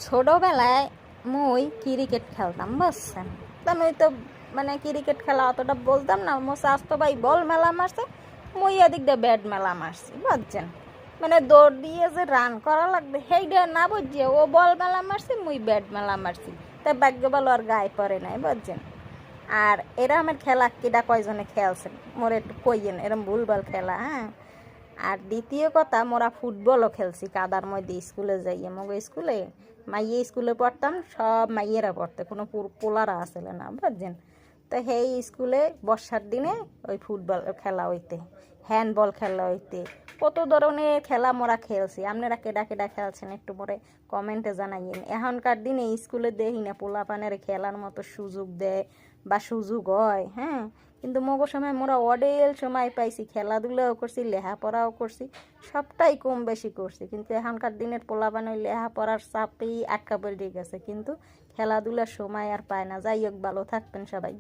ছোটবেলায় মুই ক্রিকেট খেলতাম বুঝছেন। তা মুই তো মানে ক্রিকেট খেলা অতটা বলতাম না। মো স্বাস্থ্য ভাই বল মেলা মারছে, মুই এদিক দিয়ে ব্যাট মেলা মারছি বুঝছেন। মানে দৌড় দিয়ে যে রান করা লাগবে সেইটা না বুঝিয়ে ও বল মেলা মারছি, মুই ব্যাট মেলা মারছি। তাই ভাগ্য ভালো আর গায়ে পড়ে নাই বুঝছেন। আর এরা আমার খেলা কেটা কয়জনে খেলছেন মোর একটু কইয়েন, এরম ভুলভাল খেলা। হ্যাঁ, আর দ্বিতীয় কথা, মোরা ফুটবলও খেলছি কাদার মধ্যে স্কুলে যাইয়ে। মগ স্কুলে মাইয়ে স্কুলে পড়তাম, সব মাইয়েরা পড়তে, কোনো পোলারা আসলে না বুঝছেন। তো সেই স্কুলে বর্ষার দিনে ওই ফুটবল খেলা হইতে, হ্যান্ডবল খেলা হইতে, কত ধরনের খেলা মোরা খেলছি। আপনারা কেডা কেডা খেলছেন একটু পরে কমেন্টে জানাইয়েন। এখনকার দিনে স্কুলে দেখি না পোলাপানের খেলার মতো সুযোগ দেয় বা সুযোগ হয়। হ্যাঁ, কিন্তু মগো সময় মোরা অডেল সময় পাইছি, খেলাধুলাও করছি, লেখাপড়াও করছি, সবটাই কম বেশি করছি। কিন্তু এখনকার দিনের পোলাপান ওই লেখাপড়ার চাপেই আটকা পড়ে গেছে, কিন্তু খেলাধুলার সময় আর পায় না। যাই হোক, ভালো থাকবেন সবাই।